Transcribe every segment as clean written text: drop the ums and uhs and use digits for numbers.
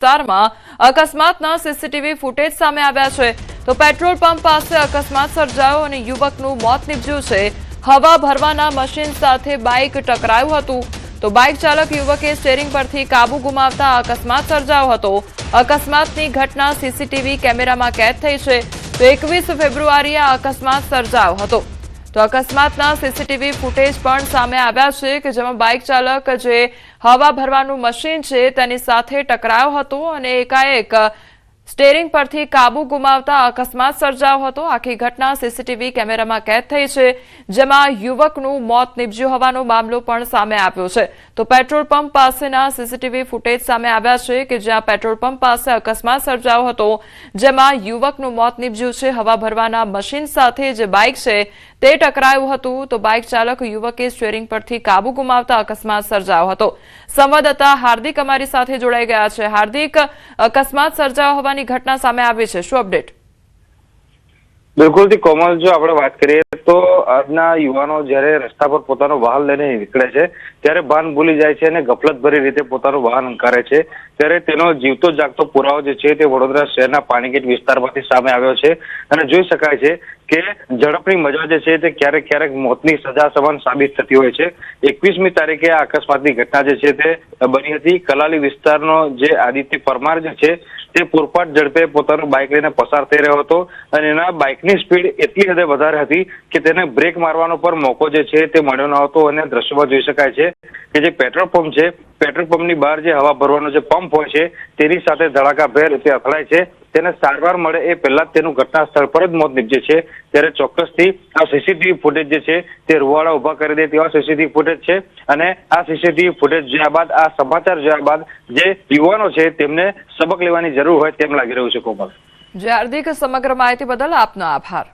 વિસ્તારમાં અકસ્માતના CCTV footage સામે આવ્યા છે તો પેટ્રોલ પંપ પાસે અકસ્માત સર્જાયો અને યુવકનું મોત નીપજ્યું છે। હવા ભરવાના મશીન સાથે બાઇક ટકરાયું હતું તો બાઇક ચાલક યુવકે સ્ટીયરિંગ પરથી કાબુ ગુમાવતા અકસ્માત સર્જાયો હતો। અકસ્માતની ઘટના સીસીટીવી કેમેરામાં કેદ થઈ છે તો 21 ફેબ્રુઆરીએ આ અકસ્માત સર્જાયો હતો તો અકસ્માતના સીસીટીવી ફૂટેજ પણ સામે આવ્યા છે કે જેમાં બાઇક ચાલક જે હવા ભરવાનું મશીન છે તેની સાથે ટકરાયો હતો અને એકાએક સ્ટીયરિંગ પરથી કાબુ ગુમાવતા અકસ્માત સર્જાયો હતો। આખી ઘટના સીસીટીવી કેમેરામાં કેદ થઈ છે જેમાં યુવકનું મોત નીપજ્યું હોવાનો મામલો પણ સામે આવ્યો છે તો પેટ્રોલ પંપ પાસેના સીસીટીવી ફૂટેજ સામે આવ્યા છે કે જ્યાં પેટ્રોલ પંપ પાસે અકસ્માત સર્જાયો હતો જેમાં યુવકનું મોત નીપજ્યું છે। હવા ભરવાના મશીન સાથે જે બાઇક છે તે ટકરાયું હતું તો બાઇક ચાલક યુવકે સ્ટીયરિંગ પરથી કાબુ ગુમાવતા અકસ્માત સર્જાયો હતો। સંવાદદાતા હાર્દિક અમારી સાથે જોડાઈ ગયા છે। હાર્દિક, અકસ્માત સર્જાયો હોવાની ઘટના સામે આવી છે, શું અપડેટ? બિલકુલ કોમલ, જો આપણે વાત કરીએ તો આજના યુવાનો જ્યારે રસ્તા પર પોતાનું વાહન લઈને નીકળે છે ત્યારે ભાન ભૂલી જાય છે અને ગફલતભરી રીતે પોતાનું વાહન હંકારે છે ત્યારે તેનો જીવતો જાગતો પુરાવો જે છે તે વડોદરા શહેરના પાણીગેટ વિસ્તારમાંથી સામે આવ્યો છે અને જોઈ શકાય છે કે ઝડપની મજા જે છે તે ક્યારેક ક્યારેક મોતની સજા સમાન સાબિત થતી હોય છે। 21મી તારીખે આ અકસ્માતની ઘટના જે છે તે બની હતી। કલાલી વિસ્તારનો જે આદિત્ય પરમાર જે છે તે પૂરપાટ ઝડપે પોતાનું બાઇક લઈને પસાર થઈ રહ્યો હતો અને એના બાઇકની સ્પીડ એટલી હદે વધારે હતી કે તેને બ્રેક મારવાનો પણ મોકો જે છે તે મળ્યો ન હતો અને દ્રશ્યમાં જોઈ શકાય છે કે જે પેટ્રોલ પંપ છે, પેટ્રોલ પંપની બહાર જે હવા ભરવાનો જે પંપ હોય છે તેની સાથે ધડાકાભેર તે અથડાય છે। તેને સારવાર મળે એ પહેલા જ તેનું ઘટના સ્થળ પર જ મોત નીપજે છે ત્યારે ચોક્કસથી આ સીસીટીવી ફૂટેજ જે છે તે રૂવાડા ઉભા કરી દે તેવા સીસીટીવી ફૂટેજ છે અને આ સીસીટીવી ફૂટેજ જોયા બાદ, આ સમાચાર જોયા બાદ જે યુવાનો છે તેમને સબક લેવાની જરૂર હોય તેમ લાગી રહ્યું છે। કોમલ, જે હાર્દિક, સમગ્ર માહિતી બદલ આપનો આભાર।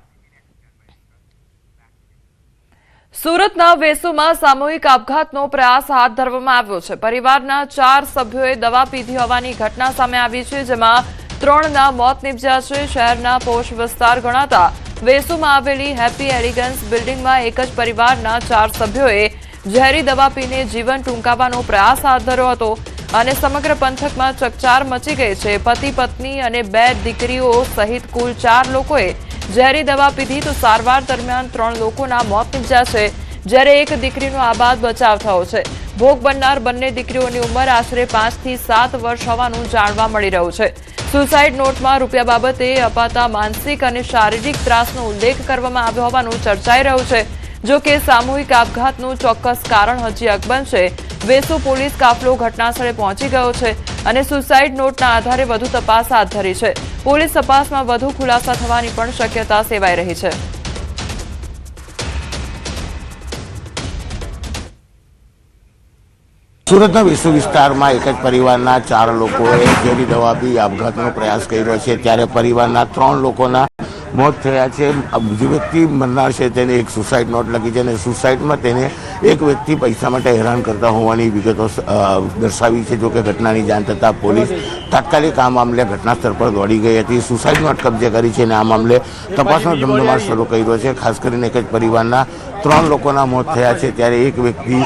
સુરતના વેસુમાં સામૂહિક આપઘાતનો પ્રયાસ હાથ ધરવામાં આવ્યો છે। પરિવારના 4 સભ્યોએ દવા પીધી હોવાની ઘટના સામે આવી છે જેમાં 3ના મોત નીપજ્યા છે। શહેરના પોશ વિસ્તાર ગણાતા વેસુમાં આવેલી હેપી એલિગન્સ બિલ્ડિંગમાં એક જ પરિવારના 4 સભ્યોએ ઝેરી દવા પીને જીવન ટૂંકાવવાનો પ્રયાસ હાથ ધર્યો હતો અને સમગ્ર પંથકમાં ચકચાર મચી ગઈ છે। પતિ પત્ની અને 2 દીકરીઓ સહિત કુલ 4 લોકોએ ઝેરી દવા પીધી તો સારવાર દરમિયાન 3 લોકોના મોત નીપજ્યા છે જ્યારે એક દીકરીનો આબાદ બચાવ થયો છે। ભોગ બનનાર બંને દીકરીઓની ઉંમર આશરે 5 થી 7 વર્ષ હોવાનું જાણવા મળી રહ્યું છે। સુસાઇડ નોટમાં રૂપિયા બાબતે અપાતા માનસિક અને શારીરિક ત્રાસનો ઉલ્લેખ કરવામાં આવ્યો હોવાનું ચર્ચાઈ રહ્યું છે। જો કે સામૂહિક આપઘાતનું ચોક્કસ કારણ હજી અકબંધ છે। વેસુ પોલીસ કાફલો ઘટનાસ્થળે પહોંચી ગયો છે અને સુસાઇડ નોટના આધારે વધુ તપાસ હાથ ધરી છે। પોલીસ તપાસમાં વધુ ખુલાસા થવાની પણ શક્યતા સેવાઈ રહી છે। સુરતના વેસુ વિસ્તારમાં એક જ પરિવારના 4 લોકોએ ઝેરી દવા પી આપઘાતનો પ્રયાસ કર્યો છે ત્યારે પરિવારના 3 લોકોના મોત થયા છે। જે વ્યક્તિ મરનાર છે તેને એક સુસાઇડ નોટ લખી છે અને સુસાઇડમાં તેને એક વ્યક્તિ પૈસા માટે હેરાન કરતા હોવાની વિગતો દર્શાવી છે। જોકે ઘટનાની જાણ થતાં પોલીસ તાત્કાલિક આ મામલે ઘટનાસ્થળ પર દોડી ગઈ હતી, સુસાઇડ નોટ કબજે કરી છે અને આ મામલે તપાસનો ધમધમાટ શરૂ કર્યો છે। ખાસ કરીને એક જ પરિવારના 3 લોકોના મોત થયા છે ત્યારે એક વ્યક્તિ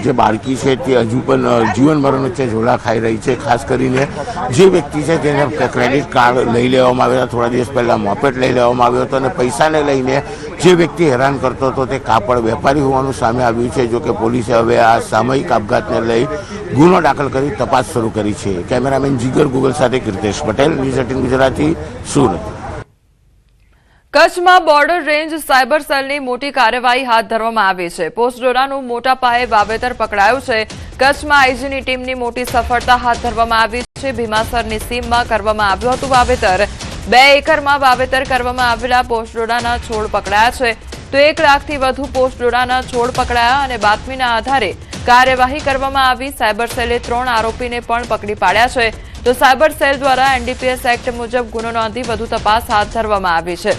જે બાળકી છે તે હજુ પણ જીવન મરણ વચ્ચે ઝોલા ખાઈ રહી છે। ખાસ કરીને જે વ્યક્તિ છે તેને ક્રેડિટ કાર્ડ લઈ લેવામાં આવ્યા, થોડા દિવસ પહેલા મોપેટ લઈ લેવામાં આવ્યો હતો અને પૈસાને લઈને જે વ્યક્તિ હેરાન કરતો હતો તે કાપડ વેપારી હોવાનું સામે આવ્યું છે। જોકે પોલીસે હવે આ સામૂહિક આપઘાતને લઈ ગુનો દાખલ કરી તપાસ શરૂ કરી છે। કેમેરામેન જીગર ગુગલ સાથે કીર્તેશ પટેલ, ન્યૂઝ 18 ગુજરાતી, સુરત। કચ્છમાં બોર્ડર રેન્જ સાયબર સેલની મોટી કાર્યવાહી હાથ ધરવામાં આવી છે। પોસ્ટ ડોરાનું મોટા પાયે વાવેતર પકડાયું છે। કચ્છમાં આઈજીની ટીમની મોટી સફળતા હાથ ધરવામાં આવી છે। ભીમાસરની સીમમાં કરવામાં આવ્યું હતું વાવેતર। 2 એકરમાં વાવેતર કરવામાં આવેલા પોસ્ટ ડોરાના છોડ પકડાયા છે તો 1 લાખથી વધુ પોસ્ટ ડોરાના છોડ પકડાયા અને બાતમીના આધારે કાર્યવાહી કરવામાં આવી। સાયબર સેલે 3 આરોપીને પણ પકડી પાડ્યા છે તો સાયબર સેલ દ્વારા એનડીપીએસ એક્ટ મુજબ ગુનો નોંધી વધુ તપાસ હાથ ધરવામાં આવી છે।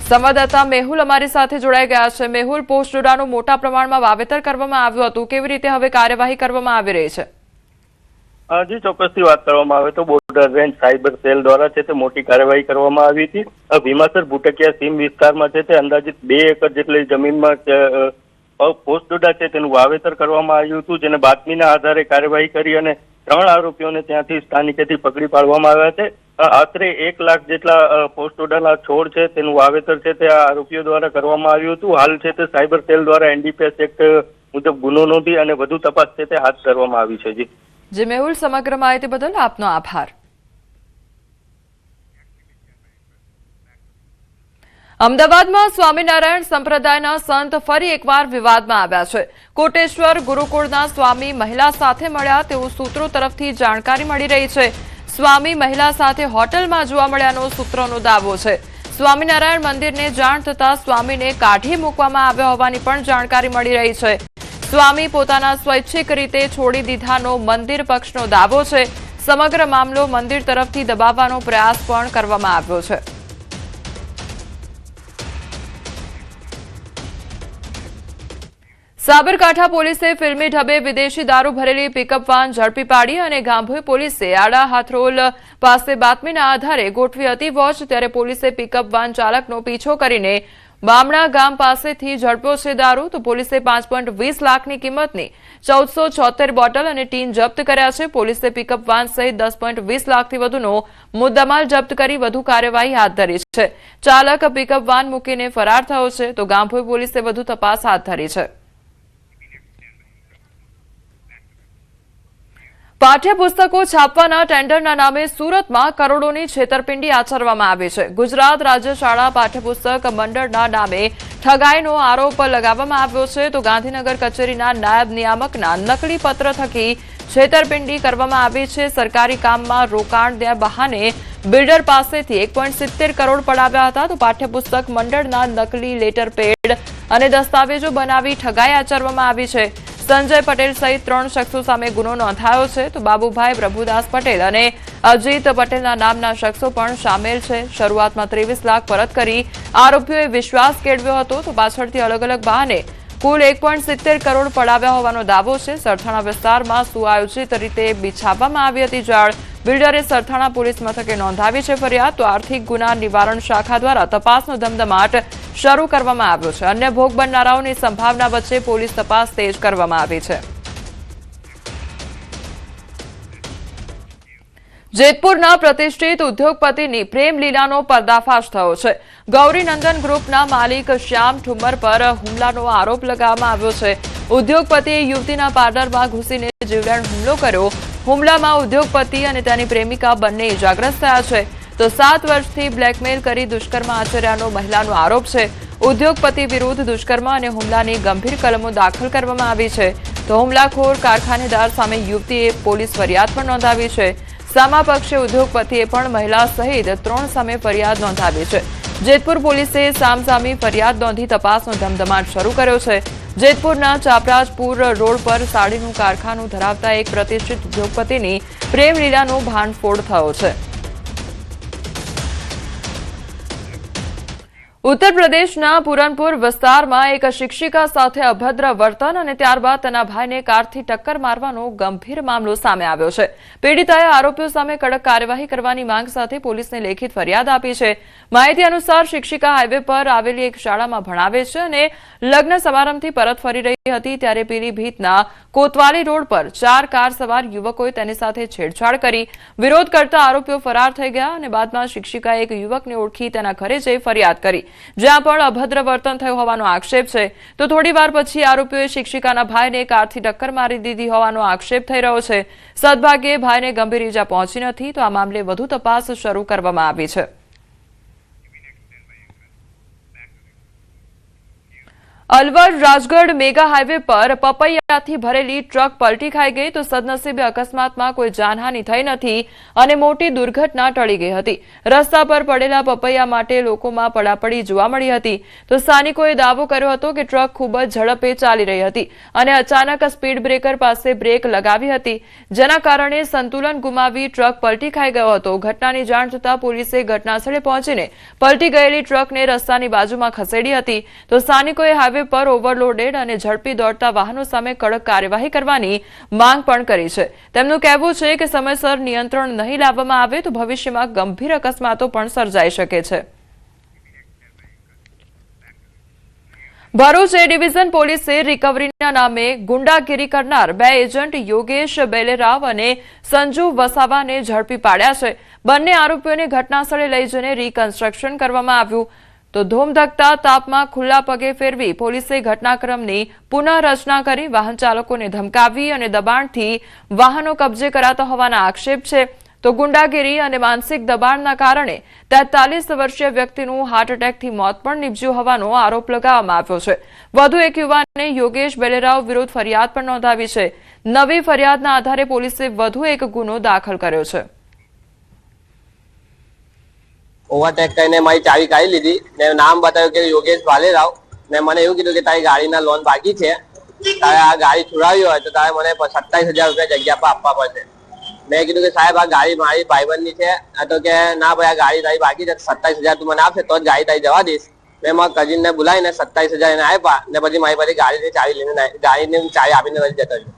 સંવાદદાતા મેહુલ અમારી સાથે જોડાઈ ગયા છે। મેહુલ, પોસ્ટ ડોરાનું મોટા પ્રમાણમાં વાવેતર કરવામાં આવ્યું હતું, કેવી રીતે હવે કાર્યવાહી કરવામાં આવી રહી છે? જી, ચોક્કસથી વાત કરવામાં આવે તો બોર્ડર રેન્જ સાયબર સેલ દ્વારા છે તે મોટી કાર્યવાહી કરવામાં આવી હતી। ભીમાસર ભૂટકિયા સીમ વિસ્તારમાં છે તે અંદાજિત 2 એકર જેટલી જમીનમાં પોસ્ટ ડોડા છે તેનું વાવેતર કરવામાં આવ્યું હતું જેને બાતમીના આધારે કાર્યવાહી કરી અને 3 આરોપીઓને ત્યાંથી સ્થાનિકેથી પકડી પાડવામાં આવ્યા છે. આશરે 1 લાખ જેટલા પોસ્ટોડલ છોડ છે તેનું વાવેતર છે તે આ આરોપીઓ દ્વારા કરવામાં આવ્યું હતું. હાલ છે તે સાયબર સેલ દ્વારા NDPS એક્ટ મુજબ ગુનો નોંધી અને વધુ તપાસ છે તે હાથ ધરવામાં આવી છે. જી મેહુલ, સમગ્ર માહિતી બદલ આપનો આભાર. અમદાવાદમાં સ્વામિનારાયણ સંપ્રદાયના સંત ફરી એકવાર વિવાદમાં આવ્યા છે. કોટેશ્વર ગુરુકુળના સ્વામી મહિલા સાથે મળ્યા તેવું સૂત્રો તરફથી જાણકારી મળી રહી છે. સ્વામી મહિલા સાથે હોટલમાં જોવા મળ્યાનો સૂત્રોનો દાવો છે. સ્વામિનારાયણ મંદિરને જાણ થતાં સ્વામીને કાઢી મૂકવામાં આવ્યા હોવાની પણ જાણકારી મળી રહી છે. સ્વામી પોતાના સ્વૈચ્છિક રીતે છોડી દીધાનો મંદિર પક્ષનો દાવો છે. સમગ્ર મામલો મંદિર તરફથી દબાવવાનો પ્રયાસ પણ કરવામાં આવ્યો છે. સાબરકાંઠા પોલીસે ફિલ્મી ઢબે વિદેશી દારૂ ભરેલી પિકઅપ વાન ઝડપી પાડી અને ગાંભોઈ પોલીસે આડા હાથરોલ પાસે બાતમીના આધારે ગોઠવી હતી વોચ. ત્યારે પોલીસે પિકઅપ વાન ચાલકનો પીછો કરીને બામણા ગામ પાસેથી ઝડપ્યો છે દારૂ. તો પોલીસે 5.20 લાખની કિંમતની 1476 બોટલ અને ટીન જપ્ત કર્યા છે. પોલીસે પિકઅપ વાન સહિત 10.20 લાખથી વધુનો મુદ્દામાલ જપ્ત કરી વધુ કાર્યવાહી હાથ ધરી છે. ચાલક પિકઅપ વાન મૂકીને ફરાર થયો છે. તો ગાંભોઈ પોલીસે વધુ તપાસ હાથ ધરી છે. પાઠ્યપુસ્તકો છાપવાના ટેન્ડરના નામે સુરતમાં કરોડોની છેતરપિંડી આચરવામાં આવી છે. ગુજરાત રાજ્ય શાળા પાઠ્યપુસ્તક મંડળના નામે ઠગાઈનો આરોપ લગાવવામાં આવ્યો છે. તો ગાંધીનગર કચેરીના નાયબ નિયામકના નકલી પત્ર થકી છેતરપિંડી કરવામાં આવી છે. સરકારી કામમાં રોકાણના બહાને બિલ્ડર પાસેથી 1.70 કરોડ પડાવ્યા હતા. તો પાઠ્યપુસ્તક મંડળના નકલી લેટર પેડ અને દસ્તાવેજો બનાવી ઠગાઈ આચરવામાં આવી છે. સંજય પટેલ સહિત 3 શખ્સો સામે ગુનો નોંધાયો છે. તો બાબુભાઈ પ્રભુદાસ પટેલ અને અજીત પટેલના નામના શખ્સો પણ સામેલ છે. શરૂઆતમાં 23 લાખ પરત કરી આરોપીઓએ વિશ્વાસ કેળવ્યો હતો. તો પાછળથી અલગ અલગ બહાને કુલ 1.70 કરોડ પડાવ્યા હોવાનો દાવો છે. સરથાણા વિસ્તારમાં સુઆયોજિત રીતે બિછાવવામાં આવી હતી જાળ. બિલ્ડરે સરથાણા પોલીસ મથકે નોંધાવી છે ફરિયાદ. તો આર્થિક ગુના નિવારણ શાખા દ્વારા તપાસનો ધમધમાટ શરૂ કરવામાં આવ્યો છે. અન્ય ભોગ બનનારાઓની સંભાવના વચ્ચે પોલીસ તપાસ તેજ કરવામાં આવી છે. જેતપુરના પ્રતિષ્ઠિત ઉદ્યોગપતિની પ્રેમ લીલાનો પર્દાફાશ થયો છે. ગૌરીનંદન ગ્રુપના માલિક શ્યામ ઠુમ્મર પર હુમલાનો આરોપ લગાવવામાં આવ્યો છે. ઉદ્યોગપતિએ યુવતીના પાર્લરમાં ઘૂસીને જીવલેણ હુમલો કર્યો. હુમલામાં ઉદ્યોગપતિ અને તેની પ્રેમિકા બંને ઇજાગ્રસ્ત થયા છે. તો 7 વર્ષથી બ્લેકમેલ કરી દુષ્કર્મ આચર્યાનો મહિલાનો આરોપ છે. ઉદ્યોગપતિ વિરુદ્ધ દુષ્કર્મ અને હુમલાની ગંભીર કલમો દાખલ કરવામાં આવી છે. તો હુમલાખોર કારખાનેદાર સામે યુવતીએ પોલીસ ફરિયાદ પણ નોંધાવી છે. સામા પક્ષે ઉદ્યોગપતિએ પણ મહિલા સહિત 3 સામે ફરિયાદ નોંધાવી છે. જેતપુર પોલીસે સામસામી ફરિયાદ નોંધી તપાસનો ધમધમાટ શરૂ કર્યો છે. જેતપુરના ચાપરાજપુર રોડ પર સાડીનું કારખાનું ધરાવતા એક પ્રતિષ્ઠિત ઉદ્યોગપતિની પ્રેમ લીલાનો ભાંડફોડ થયો છે. ઉત્તર પ્રદેશના પુરનપુર વિસ્તારમાં એક શિક્ષિકા સાથે અભદ્ર વર્તન અને ત્યારબાદ તેના ભાઈને કારથી ટક્કર મારવાનો ગંભીર મામલો સામે આવ્યો છે. પીડિતાએ આરોપીઓ સામે કડક કાર્યવાહી કરવાની માંગ સાથે પોલીસને લેખિત ફરિયાદ આપી છે. માહિતી અનુસાર શિક્ષિકા હાઈવે પર આવેલી એક શાળામાં ભણાવે છે અને લગ્ન સમારંભથી પરત ફરી રહી હતી ત્યારે પીલીભીતના કોતવાલી રોડ પર 4 કાર સવાર યુવકોએ તેની સાથે છેડછાડ કરી. વિરોધ કરતા આરોપીઓ ફરાર થઈ ગયા અને બાદમાં શિક્ષિકાએ એક યુવકને ઓળખી તેના ઘરે જઈ ફરિયાદ કરી, જ્યાં પણ અભદ્ર વર્તન થયું હોવાનો આક્ષેપ છે. તો થોડીવાર પછી આરોપીઓએ શિક્ષિકાના ભાઈને કારથી ટક્કર મારી દીધી હોવાનો આક્ષેપ થઈ રહ્યો છે. સદભાગ્યે ભાઈને ગંભીર ઈજા પહોંચી નથી. તો આ મામલે વધુ તપાસ શરૂ કરવામાં આવી છે. અલવર રાજગઢ મેગા હાઈવે પર પપૈયાથી ભરેલી ટ્રક પલટી ખાઈ ગઈ. તો સદનસીબે અકસ્માતમાં કોઈ જાનહાનિ થઈ નથી અને મોટી દુર્ઘટના ટળી ગઈ હતી. રસ્તા પર પડેલા પપૈયા માટે લોકોમાં પડાપડી જોવા મળી હતી. તો સ્થાનિકોએ દાવો કર્યો હતો કે ટ્રક ખૂબ જ ઝડપે ચાલી રહી હતી અને અચાનક સ્પીડ બ્રેકર પાસે બ્રેક લગાવી હતી, જેના કારણે સંતુલન ગુમાવી ટ્રક પલટી ખાઈ ગયો હતો. ઘટનાની જાણ થતાં પોલીસે ઘટનાસ્થળે પહોંચીને પલટી ગયેલી ટ્રકને રસ્તાની બાજુમાં ખસેડી હતી. તો સ્થાનિકોએ હાઈવે પર ઓવરલોડેડ અને ઝડપી દોડતા વાહનો સામે કડક કાર્યવાહી કરવાની માંગ પણ કરી છે. તેમનું કહેવું છે કે સમયસર નિયંત્રણ નહીં લાવવામાં આવે તો ભવિષ્યમાં ગંભીર અકસ્માતો પણ સર્જાઈ શકે છે. ભરૂચ એ ડિવિઝન પોલીસે રિકવરીના નામે ગુંડાગીરી કરનાર 2 એજન્ટ યોગેશ બેલેરાવ અને સંજુ વસાવાને ઝડપી પાડ્યા છે. બંને આરોપીઓને ઘટનાસ્થળે લઈ જઈને રીકન્સ્ટ્રક્શન કરવામાં આવ્યું. તો ધોમધકતા તાપમાં ખુલ્લા પગે ફેરવી પોલીસે ઘટનાક્રમની પુનઃરચના કરી વાહન ચાલકોને ધમકાવી અને દબાણથી વાહનો કબજે કરાતા હોવાના આક્ષેપ છે. તો ગુંડાગીરી અને માનસિક દબાણના કારણે 43 વર્ષીય વ્યક્તિનું હાર્ટ એટેકથી મોત પણ નીપજ્યું હોવાનો આરોપ લગાવવામાં આવ્યો છે. વધુ એક યુવાને યોગેશ બેલેરાવ વિરુદ્ધ ફરિયાદ પણ નોંધાવી છે. નવી ફરિયાદના આધારે પોલીસે વધુ એક ગુનો દાખલ કર્યો છે. ઓવરટેક કરીને મારી ચાવી કાઢી લીધી ને નામ બતાવ્યું કે યોગેશ ભાલેરાવ ને મને એવું કીધું કે તારી ગાડીના લોન બાકી છે, તારે આ ગાડી છોડાવી હોય તો તારે મને 27,000 રૂપિયા જગ્યા પર આપવા પડશે. મેં કીધું કે સાહેબ આ ગાડી મારી ભાઈબંધની છે. તો કે ના ભાઈ આ ગાડી તારી બાકી છે, 27,000 તું મને આપશે તો જ ગાડી તારી જવા દઈશ. મેં મારા કઝિનને બોલાવીને 27,000 એને આપ્યા ને પછી મારી પાસે ગાડીની ચાવી લઈને ગાડીની ચાવી આપીને પછી જતો રહ્યો.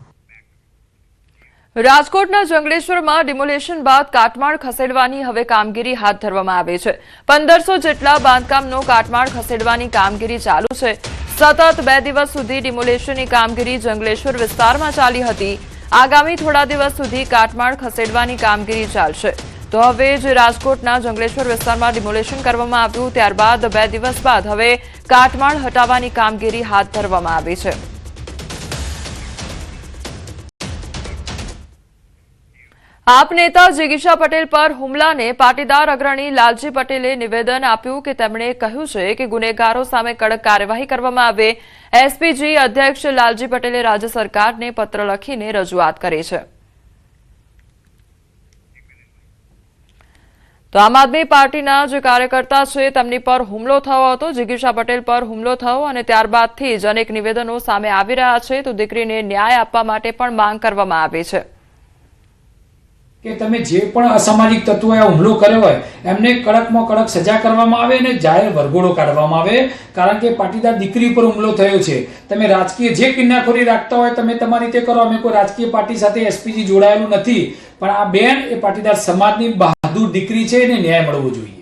રાજકોટના જંગલેશ્વરમાં ડિમોલેશન બાદ કાટમાળ ખસેડવાની હવે કામગીરી હાથ ધરવામાં આવી છે. 1500 જેટલા બાંધકામનો કાટમાળ ખસેડવાની કામગીરી ચાલુ છે. સતત 2 દિવસ સુધી ડિમોલેશનની કામગીરી જંગલેશ્વર વિસ્તારમાં ચાલી હતી. આગામી થોડા દિવસ સુધી કાટમાળ ખસેડવાની કામગીરી ચાલશે. તો હવે જ રાજકોટના જંગલેશ્વર વિસ્તારમાં ડિમોલેશન કરવામાં આવ્યું, ત્યારબાદ 2 દિવસ બાદ હવે કાટમાળ હટાવવાની કામગીરી હાથ ધરવામાં આવી છે. આપ નેતા જિગીશા પટેલ પર હુમલાને પાટીદાર અગ્રણી લાલજી પટેલે નિવેદન આપ્યું કે તેમણે કહ્યું છે કે ગુનેગારો સામે કડક કાર્યવાહી કરવામાં આવે. એસપીજી અધ્યક્ષ લાલજી પટેલે રાજ્ય સરકારને પત્ર લખીને રજૂઆત કરી છે. તો આમ આદમી પાર્ટીના જે કાર્યકર્તા છે તેમની પર હુમલો થયો હતો. જિગીશા પટેલ પર હુમલો થયો અને ત્યારબાદથી જ અનેક નિવેદનો સામે આવી રહ્યા છે. તો દીકરીને ન્યાય આપવા માટે પણ માંગ કરવામાં આવી છે કે તમે જે પણ અસામાજિક તત્વોએ હુમલો કર્યો હોય એમને કડકમાં કડક સજા કરવામાં આવે અને જાહેર વરઘોડો કાઢવામાં આવે. કારણ કે પાટીદાર દીકરી ઉપર હુમલો થયો છે. તમે રાજકીય જે કિન્નાખોરી રાખતા હોય તમે તમારી રીતે કરો. અમે કોઈ રાજકીય પાર્ટી સાથે એસપીજી જોડાયેલું નથી, પણ આ બેન એ પાટીદાર સમાજની બહાદુર દીકરી છે એને ન્યાય મળવો જોઈએ.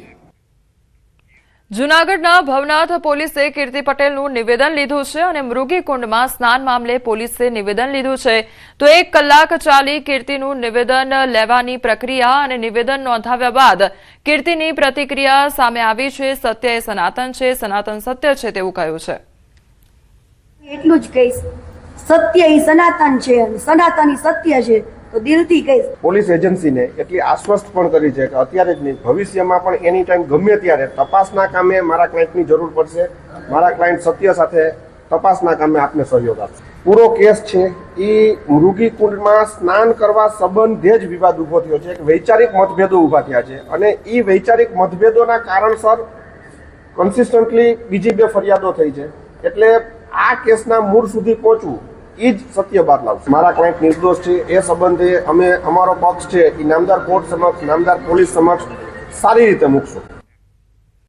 જૂનાગઢના ભવનાથ પોલીસે કીર્તિ પટેલનું નિવેદન લીધું છે અને મૃગીકુંડમાં સ્નાન મામલે પોલીસે નિવેદન લીધું છે. તો 1 કલાક ચાલી કીર્તિનું નિવેદન લેવાની પ્રક્રિયા અને નિવેદન નોંધાવ્યા બાદ કીર્તિની પ્રતિક્રિયા સામે આવી છે. સત્ય એ સનાતન છે, સનાતન સત્ય છે તેવું કહ્યું છે. એટલું જ કહીશ, સત્ય એ સનાતન છે અને સનાતન એ સત્ય છે. તો દિલથી કહીશ. પોલીસ એજન્સીને એટલી આશ્વસ્ત પણ કરી છે કે અત્યારે જ નહીં, ભવિષ્યમાં પણ એની ટાઈમ ગમે ત્યારે તપાસના કામે મારા ક્લાયન્ટની જરૂર પડશે. મારા ક્લાયન્ટ સત્ય સાથે તપાસના કામે આપને સહયોગ આપશે. પૂરો કેસ છે એ મૃગીકુંડમાં સ્નાન કરવા સંબંધે જ વિવાદ ઉભો થયો છે. એક વૈચારિક મતભેદો ઉભા થયા છે અને એ વૈચારિક મતભેદોના કારણસર કન્સિસ્ટન્ટલી બીજી 2 ફરિયાદો થઈ છે. એટલે આ કેસના મૂળ સુધી પહોંચવું એ જ સત્ય બહાર લાવશે. મારા ક્લાયન્ટ નિર્દોષ છે એ સંબંધે અમે અમારો પક્ષ છે એ નામદાર કોર્ટ સમક્ષ, નામદાર પોલીસ સમક્ષ સારી રીતે મૂકશું.